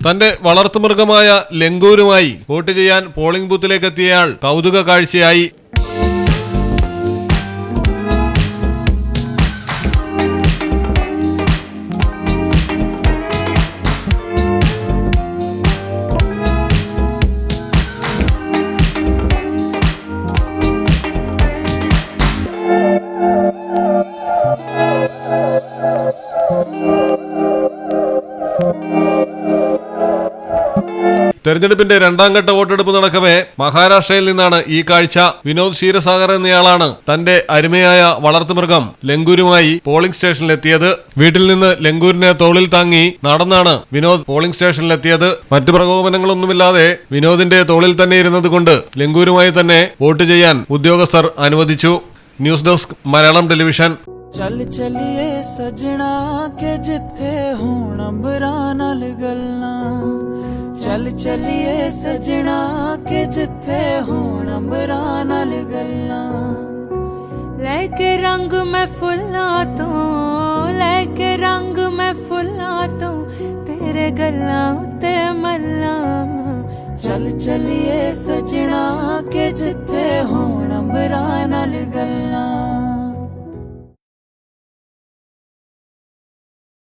തന്റെ വളർത്തുമൃഗമായ ലംഗൂരുമായി വോട്ട് ചെയ്യാൻ പോളിംഗ് ബൂത്തിലേക്ക് എത്തിയയാൾ കൗതുക കാഴ്ചയായി. തെരഞ്ഞെടുപ്പിന്റെ രണ്ടാം ഘട്ട വോട്ടെടുപ്പ് നടക്കവേ മഹാരാഷ്ട്രയിൽ നിന്നാണ് ഈ കാഴ്ച. വിനോദ് ക്ഷീരസാഗർ എന്നയാളാണ് തന്റെ അരുമയായ വളർത്തുമൃഗം ലംഗൂരുമായി പോളിംഗ് സ്റ്റേഷനിലെത്തിയത്. വീട്ടിൽ നിന്ന് ലംഗൂരിനെ തോളിൽ താങ്ങി നടന്നാണ് വിനോദ് പോളിംഗ് സ്റ്റേഷനിലെത്തിയത്. മറ്റു പ്രകോപനങ്ങളൊന്നുമില്ലാതെ വിനോദിന്റെ തോളിൽ തന്നെ ഇരുന്നത് കൊണ്ട് ലംഗൂരുമായി തന്നെ വോട്ട് ചെയ്യാൻ ഉദ്യോഗസ്ഥർ അനുവദിച്ചു. News desk Malayalam television. चल चलिए सजना के जिथे होण अंबरा नाल गल्लां चल चलिए सजना के जिथे होण अंबरा नाल गल्लां लेके रंग मैं फुल्लां तो लेके रंग मैं फुल्लां तो तेरे गल्लां उत्ते मल्लां चल चलिए सजना के जिथे